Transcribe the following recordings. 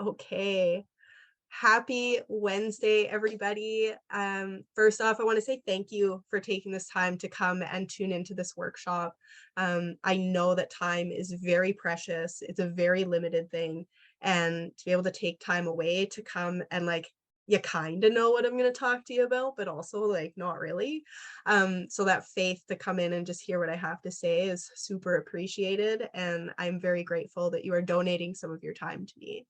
Okay. Happy Wednesday, everybody. First off, I want to say thank you for taking this time to come and tune into this workshop. I know that time is very precious. It's a very limited thing. And to be able to take time away to come and you kind of know what I'm going to talk to you about, but also not really. So that faith to come in and just hear what I have to say is super appreciated. And I'm very grateful that you are donating some of your time to me.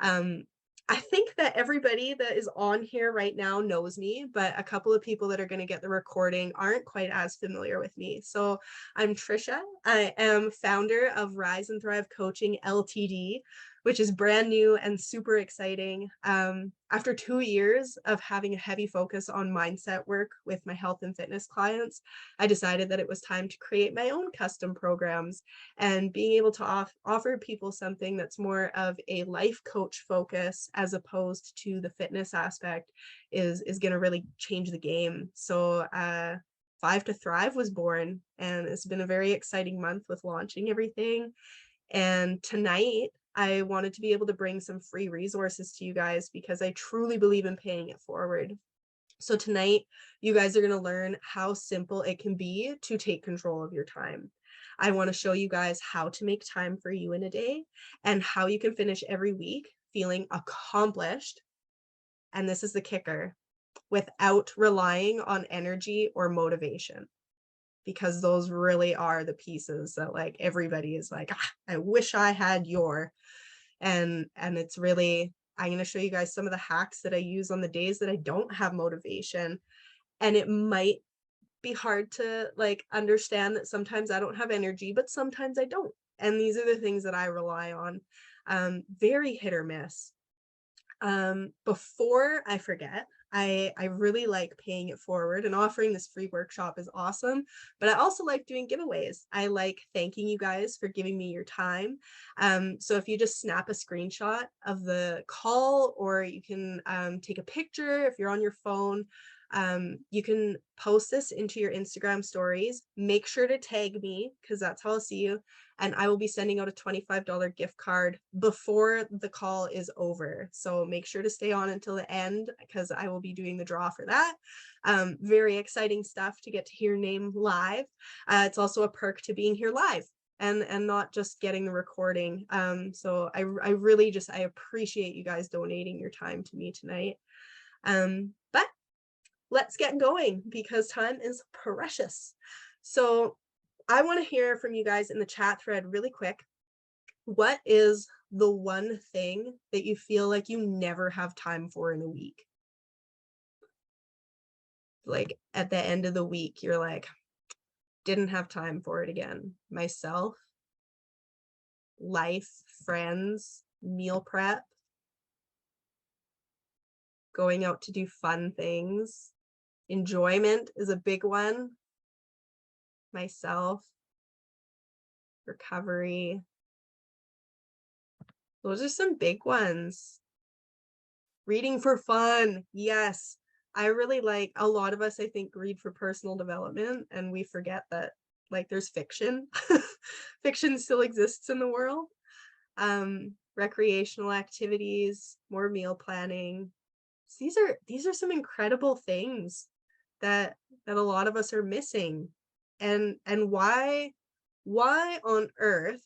Um, I think that everybody that is on here right now knows me, but a couple of people that are going to get the recording aren't quite as familiar with me. So I'm Trisha. I am founder of Rise and Thrive Coaching Ltd, which is brand new and super exciting. After 2 years of having a heavy focus on mindset work with my health and fitness clients, I decided that it was time to create my own custom programs, and being able to offer people something that's more of a life coach focus as opposed to the fitness aspect is going to really change the game. So Five to Thrive was born, and it's been a very exciting month with launching everything. And tonight, I wanted to be able to bring some free resources to you guys because I truly believe in paying it forward. So tonight, you guys are going to learn how simple it can be to take control of your time. I want to show you guys how to make time for you in a day and how you can finish every week feeling accomplished. And this is the kicker, without relying on energy or motivation, because those really are the pieces that everybody is like, I wish I had your. And it's really, I'm going to show you guys some of the hacks that I use on the days that I don't have motivation. And it might be hard to understand that sometimes I don't have energy, but sometimes I don't. And these are the things that I rely on. Very hit or miss. Before I forget, I really like paying it forward, and offering this free workshop is awesome, but I also like doing giveaways. I like thanking you guys for giving me your time. So if you just snap a screenshot of the call, or you can take a picture if you're on your phone, you can post this into your Instagram stories. Make sure to tag me because that's how I'll see you. And I will be sending out a $25 gift card before the call is over. So make sure to stay on until the end because I will be doing the draw for that. Very exciting stuff to get to hear your name live. It's also a perk to being here live and not just getting the recording. So I really just, I appreciate you guys donating your time to me tonight. But let's get going because time is precious. So I want to hear from you guys in the chat thread really quick. What is the one thing that you feel like you never have time for in a week? Like at the end of the week, you're like, didn't have time for it again. Myself, life, friends, meal prep, going out to do fun things. Enjoyment is a big one. Myself, recovery. Those are some big ones. Reading for fun. Yes. I really like, a lot of us, I think, read for personal development, and we forget that there's fiction. Fiction still exists in the world. Recreational activities, more meal planning. So these are some incredible things that a lot of us are missing. And why on earth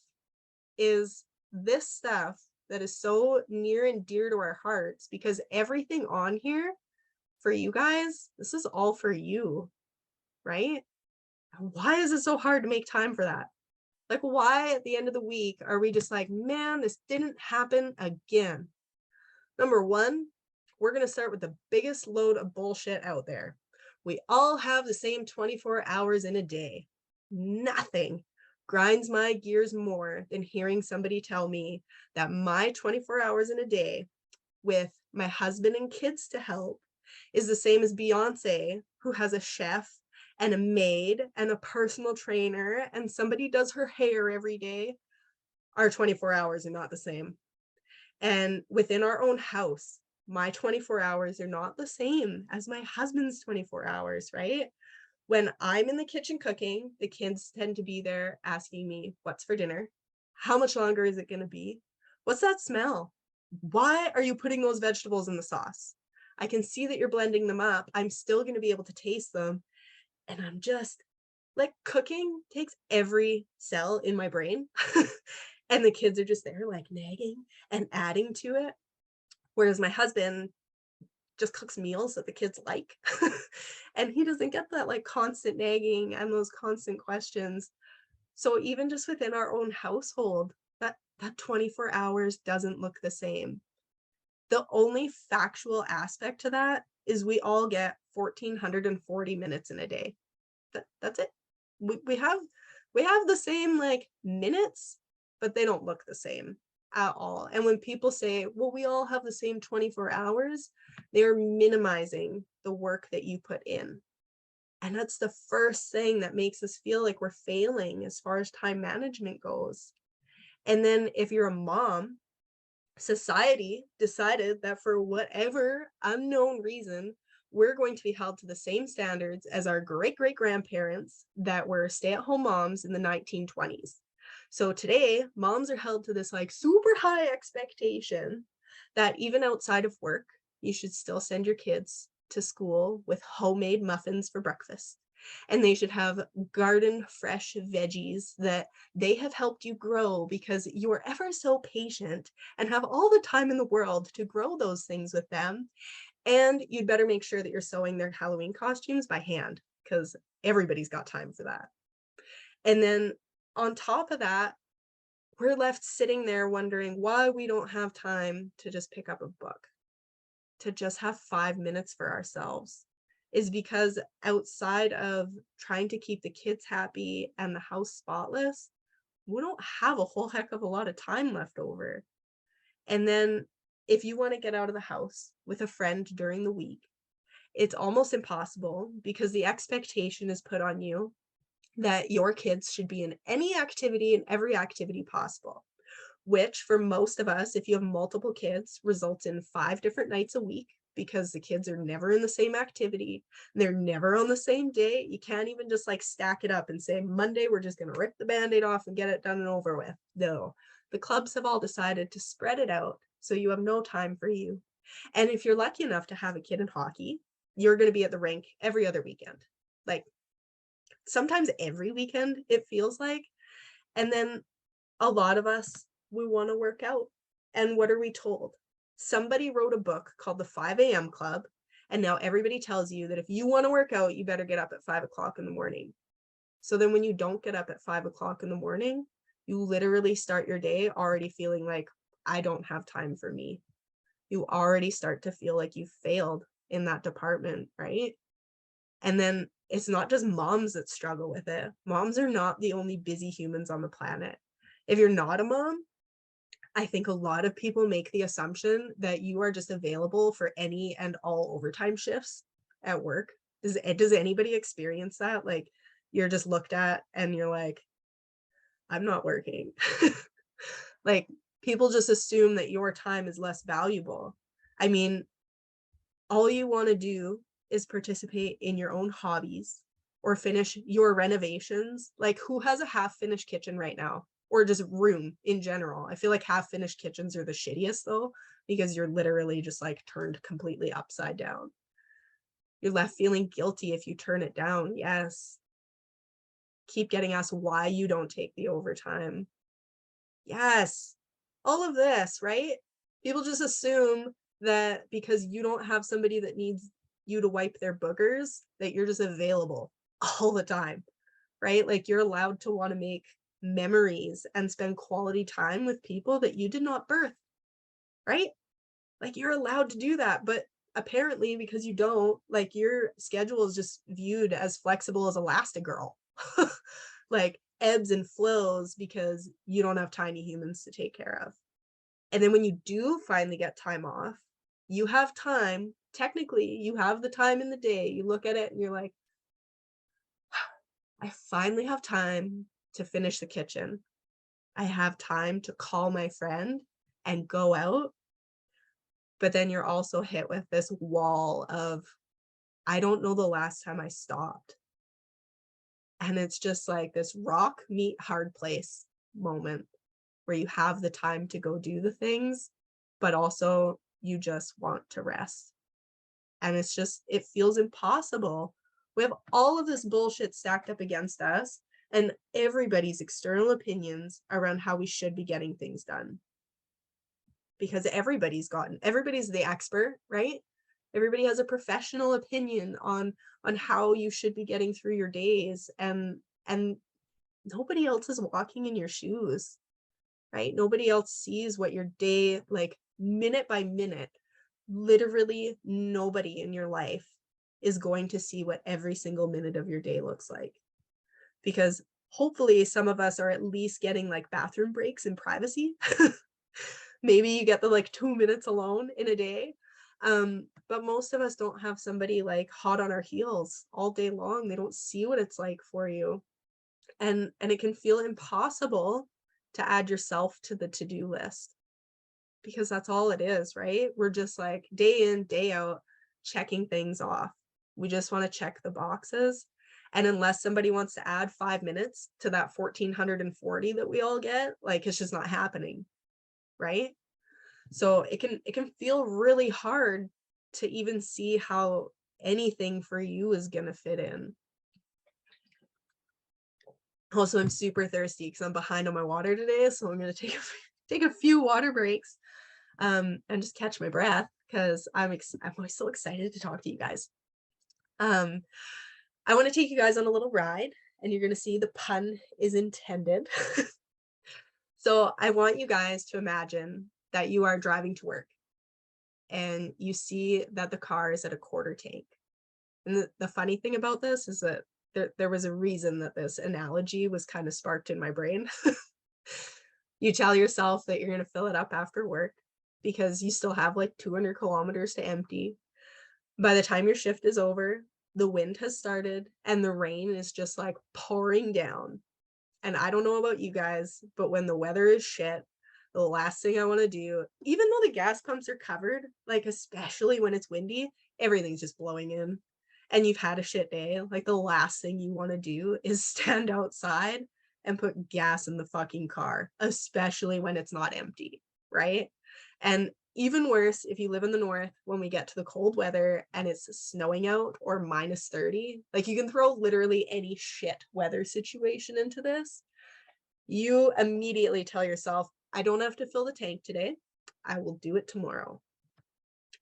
is this stuff that is so near and dear to our hearts? Because everything on here for you guys, this is all for you, right? Why is it so hard to make time for that? Why at the end of the week are we just like, man, this didn't happen again? Number one, we're going to start with the biggest load of bullshit out there. We all have the same 24 hours in a day. Nothing grinds my gears more than hearing somebody tell me that my 24 hours in a day with my husband and kids to help is the same as Beyonce, who has a chef and a maid and a personal trainer and somebody does her hair every day. Our 24 hours are not the same. And within our own house, my 24 hours are not the same as my husband's 24 hours, right? When I'm in the kitchen cooking, the kids tend to be there asking me, what's for dinner? How much longer is it going to be? What's that smell? Why are you putting those vegetables in the sauce? I can see that you're blending them up. I'm still going to be able to taste them. And I'm just like, cooking takes every cell in my brain. And the kids are just there, like nagging and adding to it. Whereas my husband just cooks meals that the kids like. And he doesn't get that like constant nagging and those constant questions. So even just within our own household, that 24 hours doesn't look the same. The only factual aspect to that is we all get 1,440 minutes in a day. That's it. We have the same like minutes, but they don't look the same at all. And when people say, well, we all have the same 24 hours, they're minimizing the work that you put in. And that's the first thing that makes us feel like we're failing as far as time management goes. And then if you're a mom, society decided that for whatever unknown reason, we're going to be held to the same standards as our great great grandparents that were stay at home moms in the 1920s. So today, moms are held to this like super high expectation that even outside of work, you should still send your kids to school with homemade muffins for breakfast. And they should have garden fresh veggies that they have helped you grow because you are ever so patient and have all the time in the world to grow those things with them. And you'd better make sure that you're sewing their Halloween costumes by hand because everybody's got time for that. And then on top of that, we're left sitting there wondering why we don't have time to just pick up a book, to just have 5 minutes for ourselves, is because outside of trying to keep the kids happy and the house spotless, we don't have a whole heck of a lot of time left over. And then if you want to get out of the house with a friend during the week, it's almost impossible because the expectation is put on you that your kids should be in any activity and every activity possible, which for most of us, if you have multiple kids, results in 5 different nights a week because the kids are never in the same activity. They're never on the same day. You can't even just like stack it up and say, Monday, we're just going to rip the band-aid off and get it done and over with. No, the clubs have all decided to spread it out so you have no time for you. And if you're lucky enough to have a kid in hockey, you're going to be at the rink every other weekend. Like sometimes every weekend, it feels like. And then a lot of us, we want to work out. And what are we told? Somebody wrote a book called The 5 a.m. Club. And now everybody tells you that if you want to work out, you better get up at 5 o'clock in the morning. So then when you don't get up at 5 o'clock in the morning, you literally start your day already feeling like, I don't have time for me. You already start to feel like you failed in that department, right? And then it's not just moms that struggle with it. Moms are not the only busy humans on the planet. If you're not a mom, I think a lot of people make the assumption that you are just available for any and all overtime shifts at work. Does anybody experience that? Like you're just looked at and you're like, I'm not working. Like people just assume that your time is less valuable. I mean, all you want to do is participate in your own hobbies or finish your renovations. Like who has a half finished kitchen right now? Or just room in general. I feel like half finished kitchens are the shittiest though, because you're literally just like turned completely upside down. You're left feeling guilty if you turn it down. Yes. Keep getting asked why you don't take the overtime. Yes. All of this, right? People just assume that because you don't have somebody that needs you to wipe their boogers, that you're just available all the time, right? Like you're allowed to want to make memories and spend quality time with people that you did not birth, right? Like you're allowed to do that, but apparently because you don't, like your schedule is just viewed as flexible as Elastigirl. Like ebbs and flows because you don't have tiny humans to take care of. And then when you do finally get time off, you have time, technically, you have the time in the day. You look at it and you're like, I finally have time to finish the kitchen. I have time to call my friend and go out. But then you're also hit with this wall of, I don't know the last time I stopped. And it's just like this rock meet hard place moment where you have the time to go do the things, but also you just want to rest. And it feels impossible. We have all of this bullshit stacked up against us and everybody's external opinions around how we should be getting things done. Because everybody's the expert, right? Everybody has a professional opinion on how you should be getting through your days, and nobody else is walking in your shoes, right? Nobody else sees what your day, like minute by minute, literally nobody in your life is going to see what every single minute of your day looks like. Because hopefully some of us are at least getting like bathroom breaks in privacy. Maybe you get the like 2 minutes alone in a day. But most of us don't have somebody like hot on our heels all day long. They don't see what it's like for you. And it can feel impossible to add yourself to the to-do list, because that's all it is, right? We're just like day in, day out, checking things off. We just want to check the boxes. And unless somebody wants to add 5 minutes to that 1440 that we all get, like it's just not happening, right? So it can feel really hard to even see how anything for you is going to fit in. Also, I'm super thirsty because I'm behind on my water today, so I'm going to take a few water breaks and just catch my breath, because I'm always so excited to talk to you guys. I want to take you guys on a little ride, and you're going to see the pun is intended. So I want you guys to imagine that you are driving to work and you see that the car is at a quarter tank. And the funny thing about this is that there was a reason that this analogy was kind of sparked in my brain. You tell yourself that you're going to fill it up after work because you still have like 200 kilometers to empty. By the time your shift is over, the wind has started and the rain is just like pouring down. And I don't know about you guys, but when the weather is shit, the last thing I want to do, even though the gas pumps are covered, like especially when it's windy, everything's just blowing in and you've had a shit day, like the last thing you want to do is stand outside and put gas in the fucking car, especially when it's not empty, right? And even worse, if you live in the north, when we get to the cold weather and it's snowing out or minus 30, like you can throw literally any shit weather situation into this. You immediately tell yourself, I don't have to fill the tank today. I will do it tomorrow.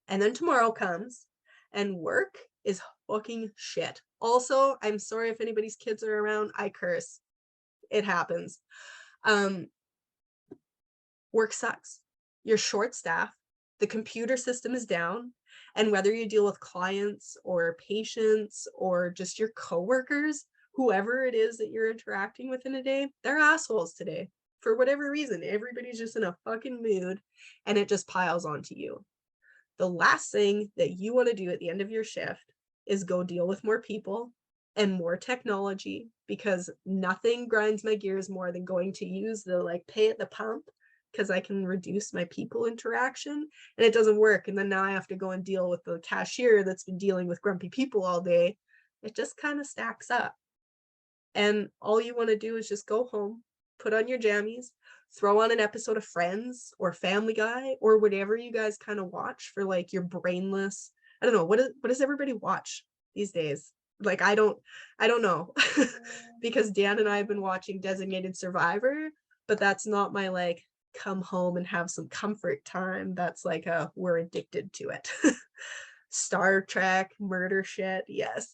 And then tomorrow comes and work is fucking shit. Also, I'm sorry if anybody's kids are around, I curse. It happens. Work sucks. You're short staffed. The computer system is down. And whether you deal with clients or patients or just your coworkers, whoever it is that you're interacting with in a day, they're assholes today. For whatever reason, everybody's just in a fucking mood and it just piles onto you. The last thing that you want to do at the end of your shift is go deal with more people and more technology, because nothing grinds my gears more than going to use the like pay at the pump because I can reduce my people interaction and it doesn't work. And then now I have to go and deal with the cashier that's been dealing with grumpy people all day. It just kind of stacks up. And all you want to do is just go home, put on your jammies, throw on an episode of Friends or Family Guy or whatever you guys kind of watch for like your brainless. I don't know, what does everybody watch these days? Like I don't know. Because Dan and I have been watching Designated Survivor, but that's not my like come home and have some comfort time. That's like we're addicted to it. Star Trek, murder shit, yes.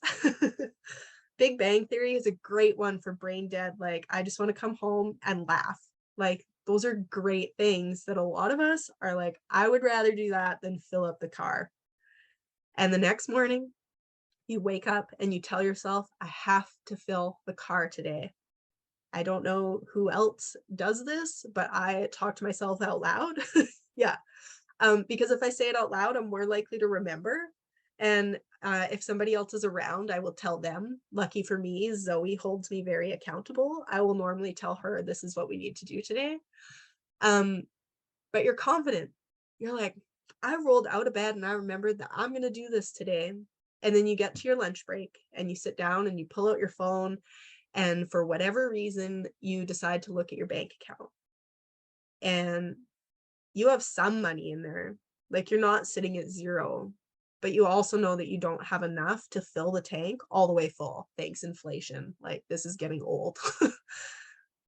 Big Bang Theory is a great one for brain dead. Like, I just want to come home and laugh. Like, those are great things that a lot of us are like, I would rather do that than fill up the car. And the next morning, you wake up and you tell yourself, I have to fill the car today. I don't know who else does this, but I talk to myself out loud. Yeah. Because if I say it out loud, I'm more likely to remember. And if somebody else is around, I will tell them. Lucky for me, Zoe holds me very accountable. I will normally tell her, this is what we need to do today. But you're confident. You're like, I rolled out of bed and I remembered that I'm going to do this today. And then you get to your lunch break and you sit down and you pull out your phone. And for whatever reason, you decide to look at your bank account. And you have some money in there. Like, you're not sitting at zero, but you also know that you don't have enough to fill the tank all the way full. Thanks, inflation. Like, this is getting old.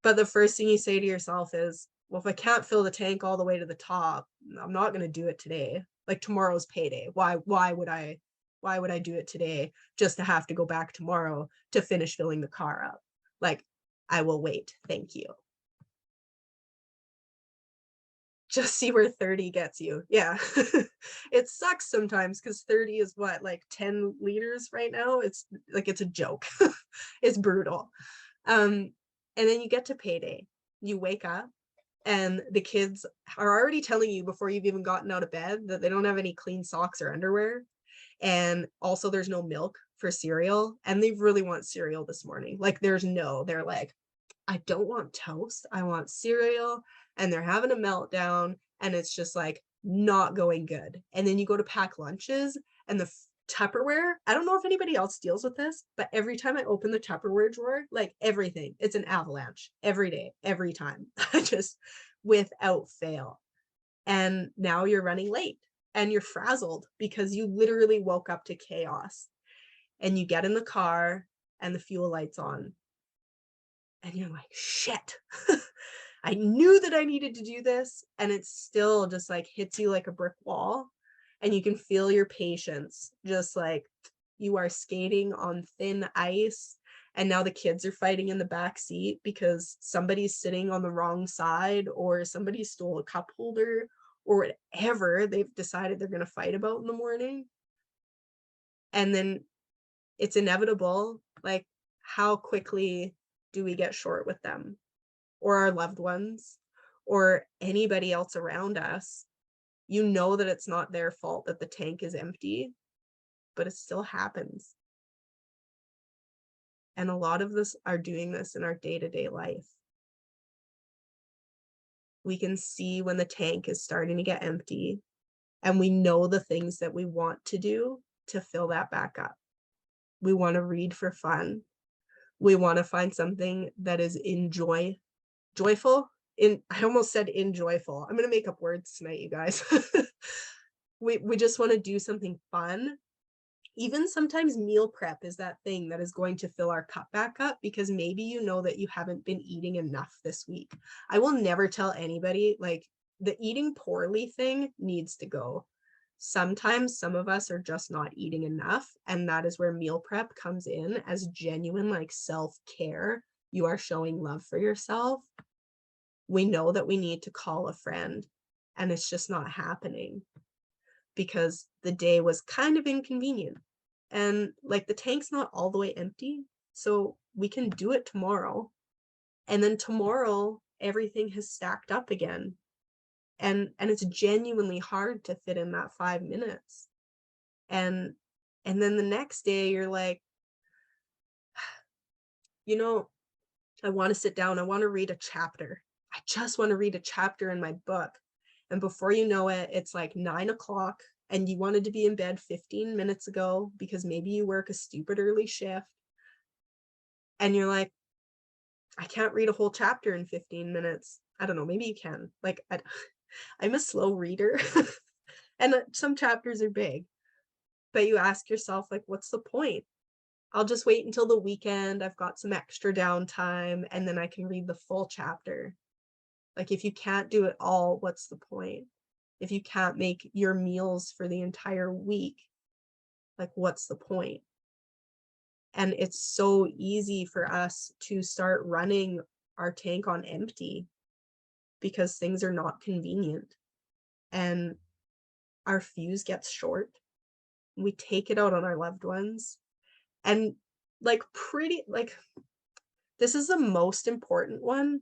But the first thing you say to yourself is, well, if I can't fill the tank all the way to the top, I'm not going to do it today. Like, tomorrow's payday. Why would I do it today just to have to go back tomorrow to finish filling the car up? Like, I will wait. Thank you. Just see where 30 gets you. Yeah. It sucks sometimes because 30 is what, like 10 liters right now? It's like, it's a joke. It's brutal. And then you get to payday. You wake up and the kids are already telling you before you've even gotten out of bed that they don't have any clean socks or underwear. And also there's no milk for cereal. And they really want cereal this morning. Like, they're like, I don't want toast. I want cereal. And they're having a meltdown. And it's just like not going good. And then you go to pack lunches and the Tupperware. I don't know if anybody else deals with this, but every time I open the Tupperware drawer, like everything, it's an avalanche every day, every time, just without fail. And now you're running late and you're frazzled because you literally woke up to chaos. And you get in the car and the fuel light's on. And you're like, shit. I knew that I needed to do this. And it still just like hits you like a brick wall. And you can feel your patience, just like you are skating on thin ice. And now the kids are fighting in the back seat because somebody's sitting on the wrong side, or somebody stole a cup holder, or whatever they've decided they're going to fight about in the morning. And then it's inevitable. Like, how quickly do we get short with them, or our loved ones, or anybody else around us? You know that it's not their fault that the tank is empty, but it still happens. And a lot of us are doing this in our day-to-day life. We can see when the tank is starting to get empty, and we know the things that we want to do to fill that back up. We want to read for fun. We want to find something that is joyful. I almost said enjoyful. I'm going to make up words tonight, you guys. We just want to do something fun. Even sometimes meal prep is that thing that is going to fill our cup back up, because maybe you know that you haven't been eating enough this week. I will never tell anybody, like, the eating poorly thing needs to go. Sometimes some of us are just not eating enough, and that is where meal prep comes in as genuine, like, self-care. You are showing love for yourself. We know that we need to call a friend, and it's just not happening because the day was kind of inconvenient. And like, the tank's not all the way empty, so we can do it tomorrow. And then tomorrow everything has stacked up again. And it's genuinely hard to fit in that 5 minutes. And then the next day you're like, you know, I want to sit down, I want to read a chapter. I just want to read a chapter in my book. And before you know it, it's like 9 o'clock, and you wanted to be in bed 15 minutes ago because maybe you work a stupid early shift. And you're like, I can't read a whole chapter in 15 minutes. I don't know, maybe you can. Like, I'm a slow reader. And some chapters are big. But you ask yourself, like, what's the point? I'll just wait until the weekend. I've got some extra downtime, and then I can read the full chapter. Like, if you can't do it all, what's the point? If you can't make your meals for the entire week, like, what's the point? And it's so easy for us to start running our tank on empty because things are not convenient, and our fuse gets short. We take it out on our loved ones. And like, this is the most important one.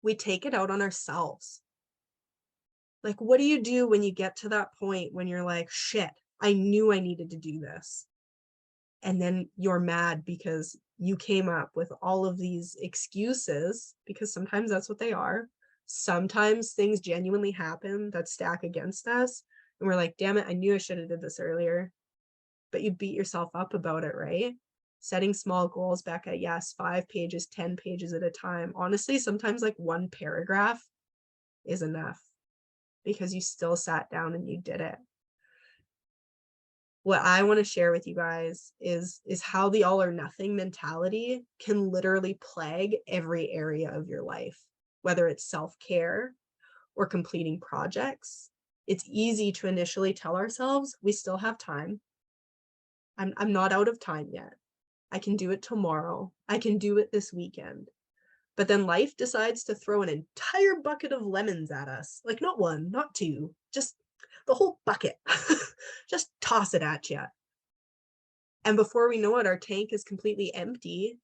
We take it out on ourselves. Like, what do you do when you get to that point when you're like, shit, I knew I needed to do this? And then you're mad because you came up with all of these excuses, because sometimes that's what they are. Sometimes things genuinely happen that stack against us. And we're like, damn it, I knew I should have did this earlier. But you beat yourself up about it, right? Setting small goals, Becca, yes, 5 pages, 10 pages at a time. Honestly, sometimes like one paragraph is enough. because you still sat down and you did it. What I want to share with you guys is how the all or nothing mentality can literally plague every area of your life, whether it's self-care or completing projects. It's easy to initially tell ourselves we still have time. I'm not out of time yet. I can do it tomorrow. I can do it this weekend. But then life decides to throw an entire bucket of lemons at us. Like not one, not two, just the whole bucket. Just toss it at you. And before we know it, our tank is completely empty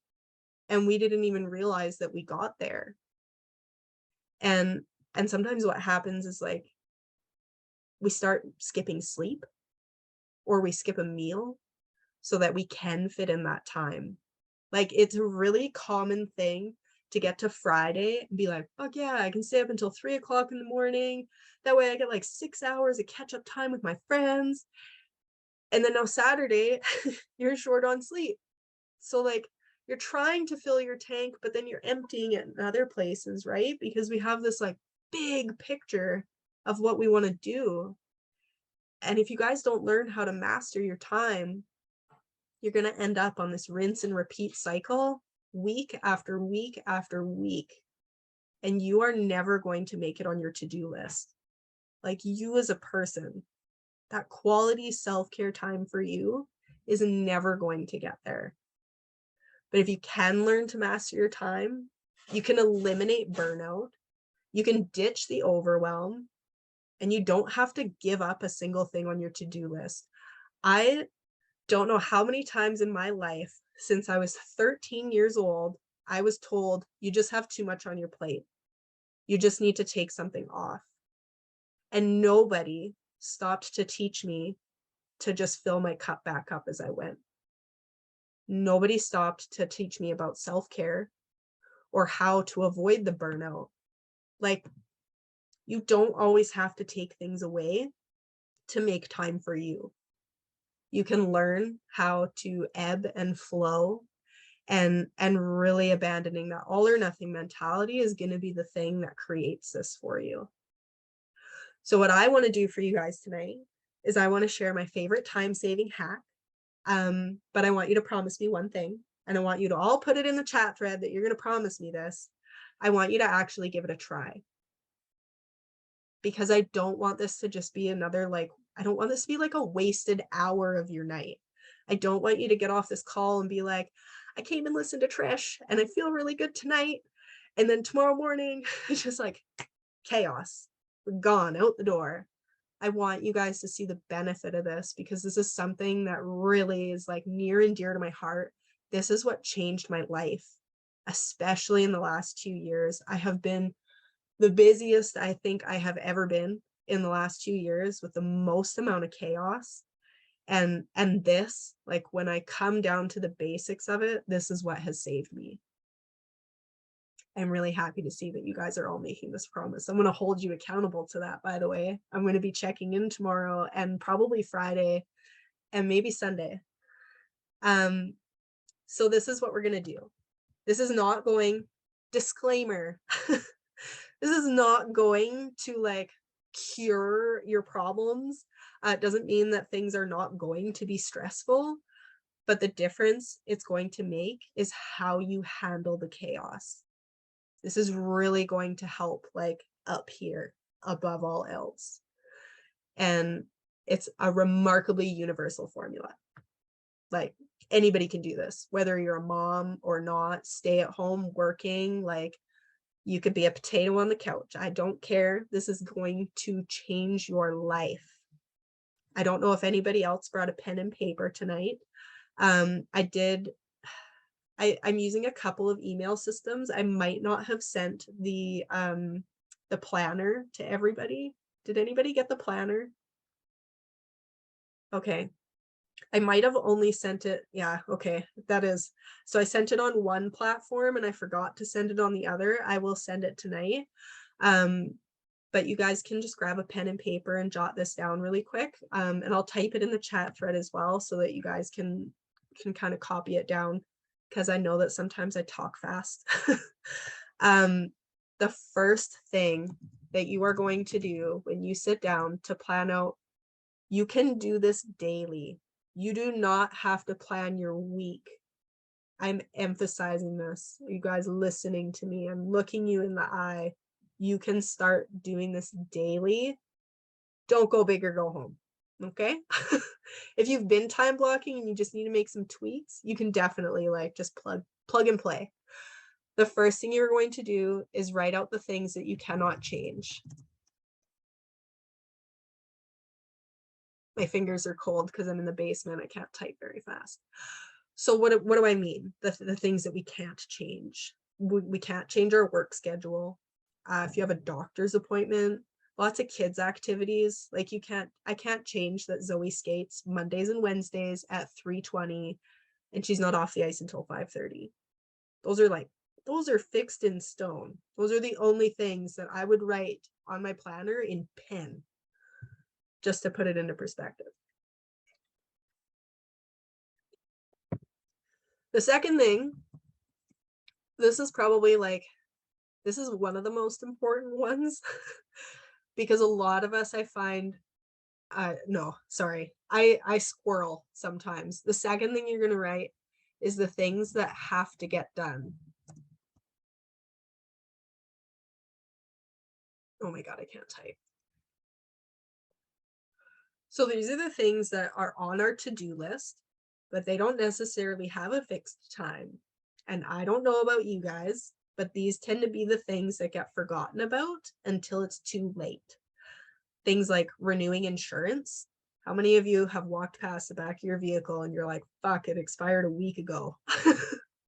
and we didn't even realize that we got there. And sometimes what happens is like we start skipping sleep or we skip a meal so that we can fit in that time. Like it's a really common thing to get to Friday and be like, fuck yeah, I can stay up until 3 o'clock in the morning. That way I get like 6 hours of catch up time with my friends. And then now Saturday, you're short on sleep. So like you're trying to fill your tank, but then you're emptying it in other places, right? Because we have this like big picture of what we want to do. And if you guys don't learn how to master your time, you're going to end up on this rinse and repeat cycle week after week after week. And you are never going to make it on your to-do list. Like you as a person, that quality self-care time for you is never going to get there. But if you can learn to master your time, you can eliminate burnout, you can ditch the overwhelm, and you don't have to give up a single thing on your to-do list. I don't know how many times in my life since I was 13 years old, I was told, you just have too much on your plate. You just need to take something off. And nobody stopped to teach me to just fill my cup back up as I went. Nobody stopped to teach me about self-care or how to avoid the burnout. Like, you don't always have to take things away to make time for you. You can learn how to ebb and flow, and really abandoning that all or nothing mentality is going to be the thing that creates this for you. So what I want to do for you guys tonight is I want to share my favorite time-saving hack. But I want you to promise me one thing, and I want you to all put it in the chat thread that you're going to promise me this. I want you to actually give it a try. Because I don't want this to just be another, like, I don't want this to be like a wasted hour of your night. I don't want you to get off this call and be like, I came and listened to Trish and I feel really good tonight. And then tomorrow morning, it's just like chaos. We're gone out the door. I want you guys to see the benefit of this because this is something that really is like near and dear to my heart. This is what changed my life, especially in the last 2 years. I have been the busiest I think I have ever been in the last 2 years with the most amount of chaos. And this, like when I come down to the basics of it, this is what has saved me. I'm really happy to see that you guys are all making this promise. I'm going to hold you accountable to that, by the way. I'm going to be checking in tomorrow and probably Friday and maybe Sunday. So this is what we're going to do. This is not going, disclaimer, this is not going to like cure your problems. It doesn't mean that things are not going to be stressful, but the difference it's going to make is how you handle the chaos. This is really going to help like up here above all else. And it's a remarkably universal formula. Like anybody can do this, whether you're a mom or not, stay at home working, like you could be a potato on the couch. I don't care. This is going to change your life. I don't know if anybody else brought a pen and paper tonight. I'm using a couple of email systems. I might not have sent the planner to everybody. Did anybody get the planner? Okay. I might have only sent it. Yeah, okay, that is. So I sent it on one platform and I forgot to send it on the other. I will send it tonight. But you guys can just grab a pen and paper and jot this down really quick. And I'll type it in the chat thread as well so that you guys can kind of copy it down because I know that sometimes I talk fast. The first thing that you are going to do when you sit down to plan out. You can do this daily. You do not have to plan your week. I'm emphasizing this. You guys listening to me, I'm looking you in the eye. You can start doing this daily. Don't go big or go home. Okay. If you've been time blocking and you just need to make some tweaks, you can definitely like just plug and play. The first thing you're going to do is write out the things that you cannot change. My fingers are cold because I'm in the basement. I can't type very fast. So what do I mean? The things that we can't change. We can't change our work schedule. If you have a doctor's appointment, lots of kids activities, like I can't change that Zoe skates Mondays and Wednesdays at 3:20 and she's not off the ice until 5:30. Those are fixed in stone. Those are the only things that I would write on my planner in pen, just to put it into perspective. The second thing, this is one of the most important ones because a lot of us, I find, no, sorry, I squirrel sometimes. The second thing you're going to write is the things that have to get done. Oh my God, I can't type. So these are the things that are on our to-do list, but they don't necessarily have a fixed time. And I don't know about you guys, but these tend to be the things that get forgotten about until it's too late. Things like renewing insurance. How many of you have walked past the back of your vehicle and you're like, fuck, it expired a week ago?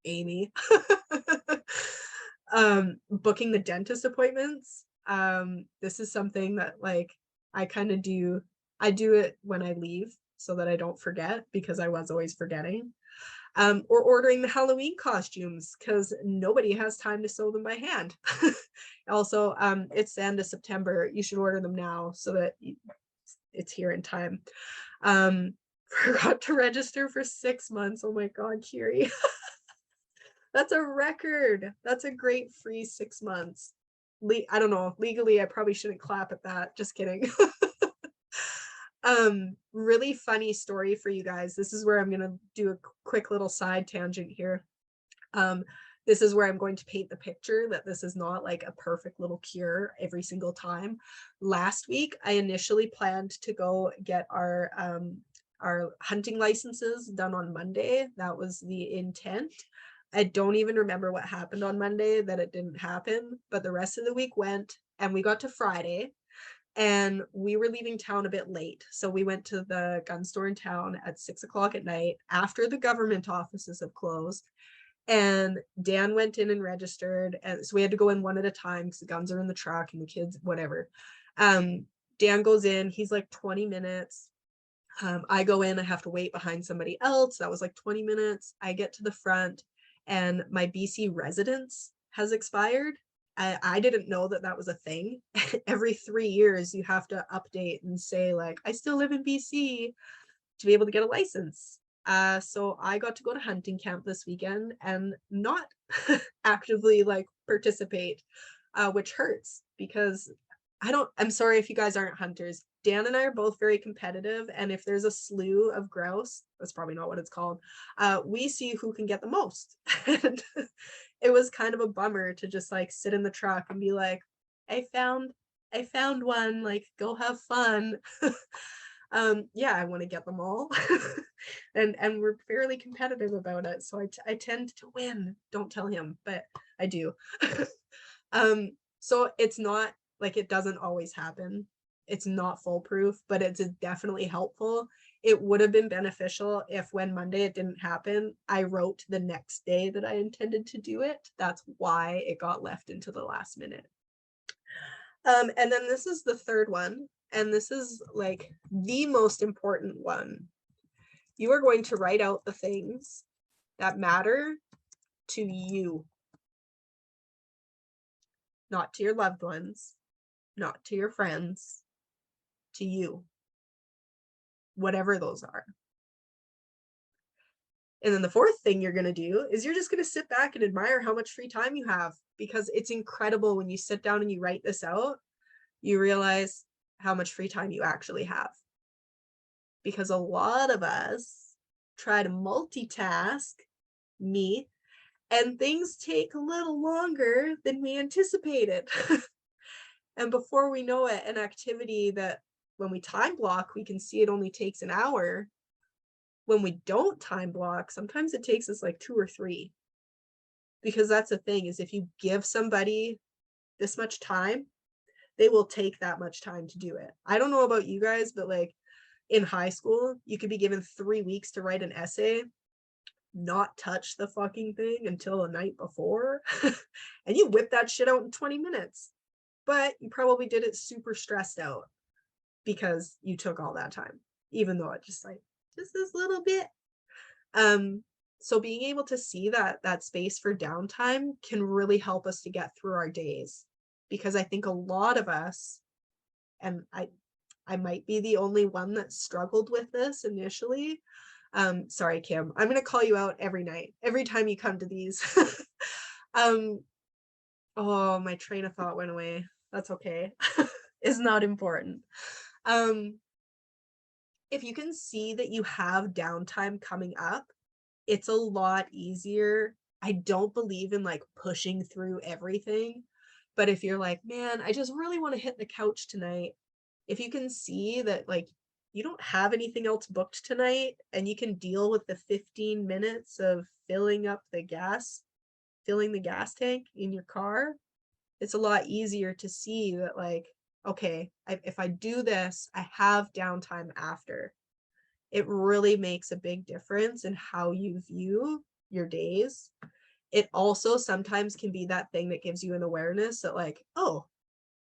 Amy. Booking the dentist appointments. This is something that like I kind of do. I do it when I leave so that I don't forget, because I was always forgetting. Or ordering the Halloween costumes because nobody has time to sew them by hand. Also, it's the end of September. You should order them now so that it's here in time. Forgot to register for 6 months. Oh my God, Kiri. That's a record. That's a great free 6 months. I don't know. Legally, I probably shouldn't clap at that. Just kidding. Really funny story for you guys. This is where I'm gonna do a quick little side tangent here. This is where I'm going to paint the picture that this is not like a perfect little cure every single time. Last week, I initially planned to go get our hunting licenses done on Monday. That was the intent. I don't even remember what happened on Monday that it didn't happen, but the rest of the week went and we got to Friday and we were leaving town a bit late. So we went to the gun store in town at 6 o'clock at night after the government offices have closed. And Dan went in and registered. And so we had to go in one at a time because the guns are in the truck and the kids, whatever. Dan goes in, he's like 20 minutes. I go in, I have to wait behind somebody else. That was like 20 minutes. I get to the front and my BC residence has expired. I didn't know that that was a thing. Every 3 years, you have to update and say like, I still live in BC to be able to get a license. So I got to go to hunting camp this weekend and not actively like participate, which hurts because I'm sorry if you guys aren't hunters. Dan and I are both very competitive, and if there's a slew of grouse, that's probably not what it's called, we see who can get the most. And it was kind of a bummer to just like sit in the truck and be like, I found one, like go have fun. Yeah, I want to get them all. and we're fairly competitive about it, so I tend to win. Don't tell him, but I do. So it's not like it doesn't always happen. It's not foolproof, but it's definitely helpful. It would have been beneficial if when Monday it didn't happen, I wrote the next day that I intended to do it. That's why it got left into the last minute. And then this is the third one, and this is like the most important one. You are going to write out the things that matter to you, not to your loved ones, not to your friends, to you, whatever those are. And then the fourth thing you're going to do is you're just going to sit back and admire how much free time you have, because it's incredible when you sit down and you write this out. you realize how much free time you actually have. Because a lot of us try to multitask, me, and things take a little longer than we anticipated. And before we know it, an activity that when we time block, we can see it only takes an hour. When we don't time block, sometimes it takes us like 2 or 3. Because that's the thing, is if you give somebody this much time, they will take that much time to do it. I don't know about you guys, but like in high school, you could be given 3 weeks to write an essay, not touch the fucking thing until the night before, and you whip that shit out in 20 minutes. But you probably did it super stressed out because you took all that time, even though it just this little bit. So being able to see that space for downtime can really help us to get through our days, because I think a lot of us, and I might be the only one that struggled with this initially. Sorry, Kim, I'm gonna call you out every night, every time you come to these. Oh, my train of thought went away. That's okay. It's not important. If you can see that you have downtime coming up, it's a lot easier. I don't believe in like pushing through everything, but if you're like, man, I just really want to hit the couch tonight, if you can see that like you don't have anything else booked tonight and you can deal with the 15 minutes of filling the gas tank in your car, it's a lot easier to see that like, okay, if I do this, I have downtime after. It really makes a big difference in how you view your days. It also sometimes can be that thing that gives you an awareness that like, oh,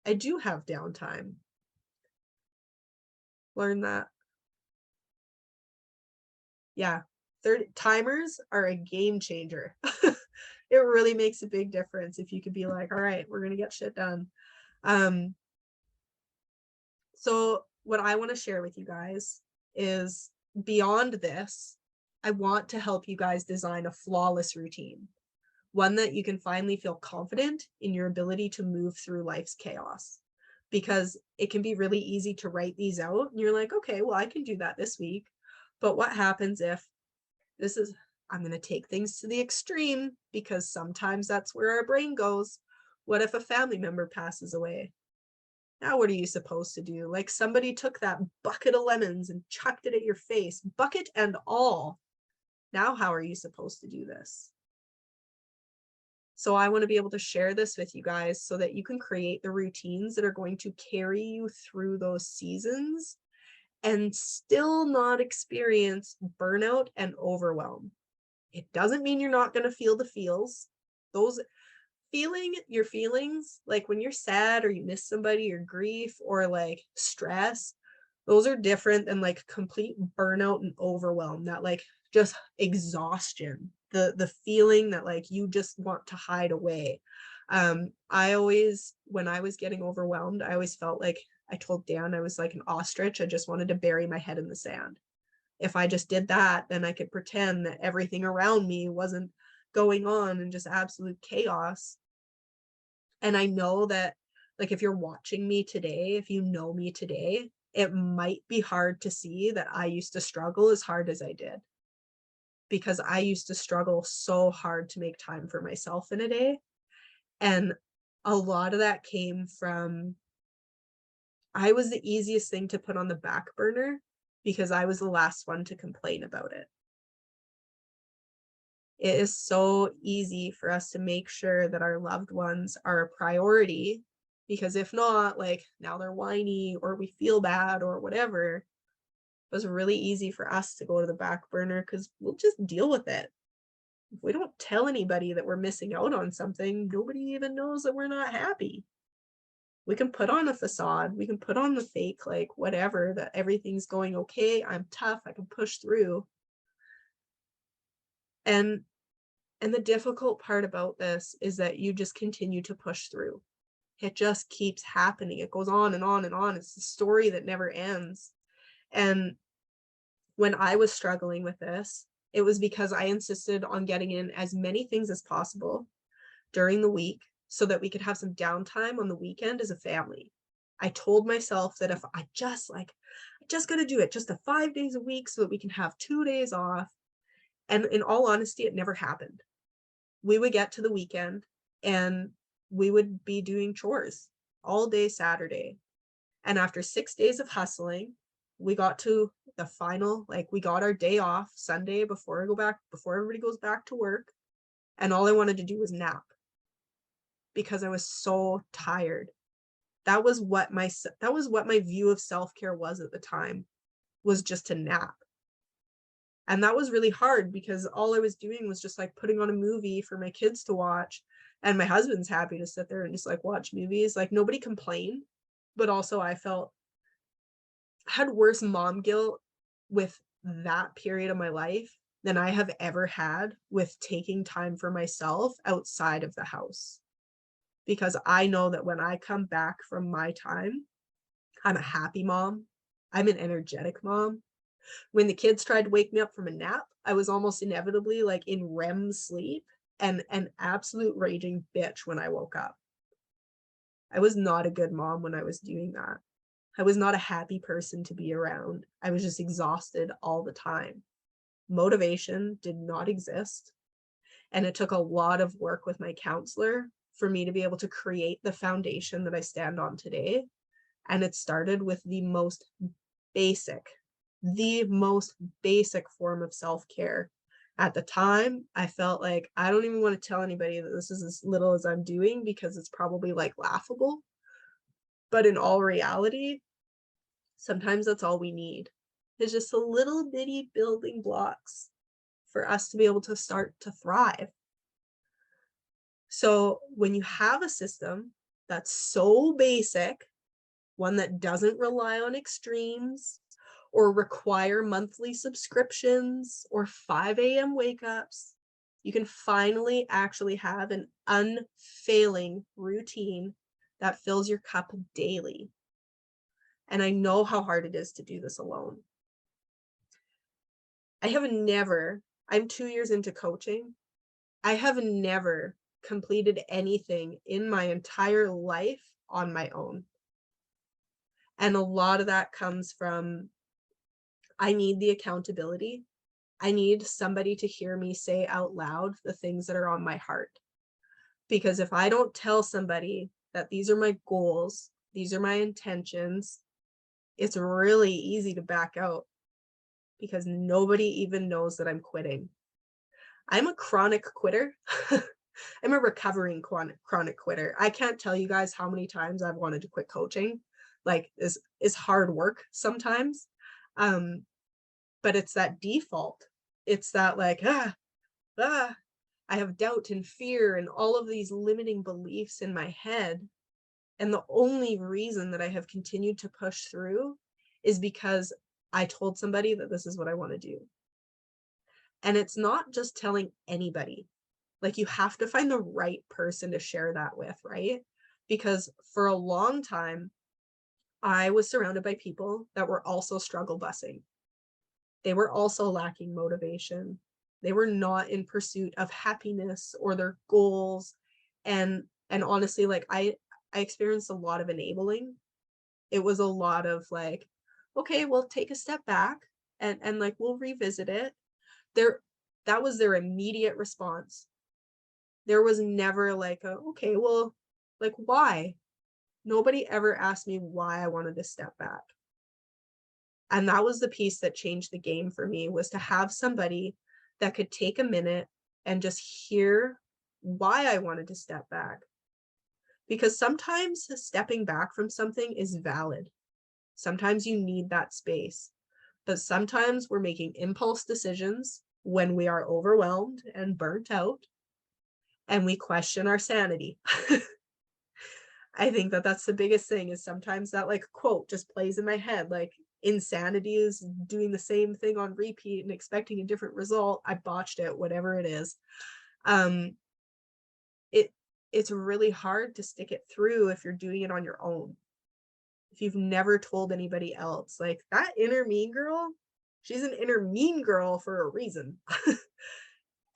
I do have downtime. Learn that. Yeah, timers are a game changer. It really makes a big difference if you could be like, all right, we're gonna get shit done. So what I want to share with you guys is, beyond this, I want to help you guys design a flawless routine, one that you can finally feel confident in your ability to move through life's chaos. Because it can be really easy to write these out and you're like, okay, well, I can do that this week. But what happens if I'm going to take things to the extreme, because sometimes that's where our brain goes. What if a family member passes away? Now, what are you supposed to do? Like, somebody took that bucket of lemons and chucked it at your face, bucket and all. Now, how are you supposed to do this? So I want to be able to share this with you guys so that you can create the routines that are going to carry you through those seasons and still not experience burnout and overwhelm. It doesn't mean you're not going to feel the feels. Those your feelings, like when you're sad or you miss somebody, or grief or like stress, those are different than like complete burnout and overwhelm, that like just exhaustion, the feeling that like you just want to hide away. I always, when I was getting overwhelmed, I always felt like, I told Dan, I was like an ostrich. I just wanted to bury my head in the sand. If I just did that, then I could pretend that everything around me wasn't going on and just absolute chaos. And I know that, like, if you're watching me today, if you know me today, it might be hard to see that I used to struggle as hard as I did, because I used to struggle so hard to make time for myself in a day. And a lot of that came from, I was the easiest thing to put on the back burner because I was the last one to complain about it. It is so easy for us to make sure that our loved ones are a priority, because if not, like, now they're whiny or we feel bad or whatever. It was really easy for us to go to the back burner because we'll just deal with it. If we don't tell anybody that we're missing out on something, nobody even knows that we're not happy. We can put on a facade, we can put on the fake, like, whatever, that everything's going okay, I'm tough, I can push through. And the difficult part about this is that you just continue to push through. It just keeps happening. It goes on and on and on. It's a story that never ends. And when I was struggling with this, it was because I insisted on getting in as many things as possible during the week so that we could have some downtime on the weekend as a family. I told myself that if I just gotta do it just the 5 days a week so that we can have 2 days off. And in all honesty, it never happened. We would get to the weekend and we would be doing chores all day Saturday. And after 6 days of hustling, we got to the final, like we got our day off Sunday before everybody goes back to work. And all I wanted to do was nap because I was so tired. That was what my view of self-care was at the time, was just to nap. And that was really hard because all I was doing was just like putting on a movie for my kids to watch. And my husband's happy to sit there and just like watch movies. Like nobody complained, but also I had worse mom guilt with that period of my life than I have ever had with taking time for myself outside of the house. Because I know that when I come back from my time, I'm a happy mom. I'm an energetic mom. When the kids tried to wake me up from a nap, I was almost inevitably like in REM sleep and an absolute raging bitch when I woke up. I was not a good mom when I was doing that. I was not a happy person to be around. I was just exhausted all the time. Motivation did not exist. And it took a lot of work with my counselor for me to be able to create the foundation that I stand on today. And it started with basic the most basic form of self-care. At the time, I felt like I don't even want to tell anybody that this is as little as I'm doing because it's probably like laughable. But in all reality, sometimes that's all we need. It's just a little bitty building blocks for us to be able to start to thrive. So when you have a system that's so basic, one that doesn't rely on extremes or require monthly subscriptions or 5 a.m. wake ups, you can finally actually have an unfailing routine that fills your cup daily. And I know how hard it is to do this alone. I'm 2 years into coaching. I have never completed anything in my entire life on my own. And a lot of that comes from, I need the accountability. I need somebody to hear me say out loud the things that are on my heart. Because if I don't tell somebody that these are my goals, these are my intentions, it's really easy to back out because nobody even knows that I'm quitting. I'm a chronic quitter. I'm a recovering chronic quitter. I can't tell you guys how many times I've wanted to quit coaching. Like is hard work sometimes. But it's that default. It's that like, I have doubt and fear and all of these limiting beliefs in my head. And the only reason that I have continued to push through is because I told somebody that this is what I want to do. And it's not just telling anybody. Like you have to find the right person to share that with, right? Because for a long time, I was surrounded by people that were also struggle busing. They were also lacking motivation. They were not in pursuit of happiness or their goals. And honestly, like I experienced a lot of enabling. It was a lot of like, okay, well, take a step back and like we'll revisit it. That was their immediate response. There was never like okay, well, like why? Nobody ever asked me why I wanted to step back. And that was the piece that changed the game for me, was to have somebody that could take a minute and just hear why I wanted to step back. Because sometimes stepping back from something is valid. Sometimes you need that space. But sometimes we're making impulse decisions when we are overwhelmed and burnt out, and we question our sanity. I think that that's the biggest thing, is sometimes that like quote just plays in my head, like insanity is doing the same thing on repeat and expecting a different result. I botched it, whatever it is. It's really hard to stick it through if you're doing it on your own. If you've never told anybody else, like that inner mean girl, she's an inner mean girl for a reason.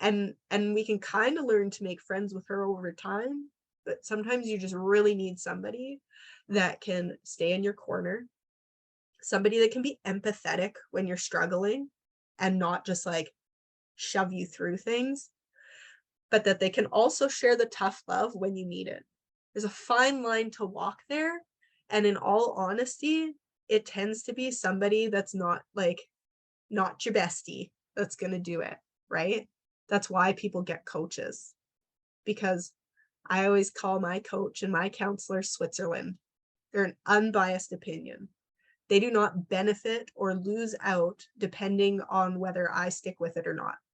and we can kind of learn to make friends with her over time, but sometimes you just really need somebody that can stay in your corner, somebody that can be empathetic when you're struggling and not just like shove you through things, but that they can also share the tough love when you need it. There's a fine line to walk there. And in all honesty, it tends to be somebody that's not like, not your bestie that's going to do it, right? That's why people get coaches, because I always call my coach and my counselor Switzerland. They're an unbiased opinion. They do not benefit or lose out depending on whether I stick with it or not.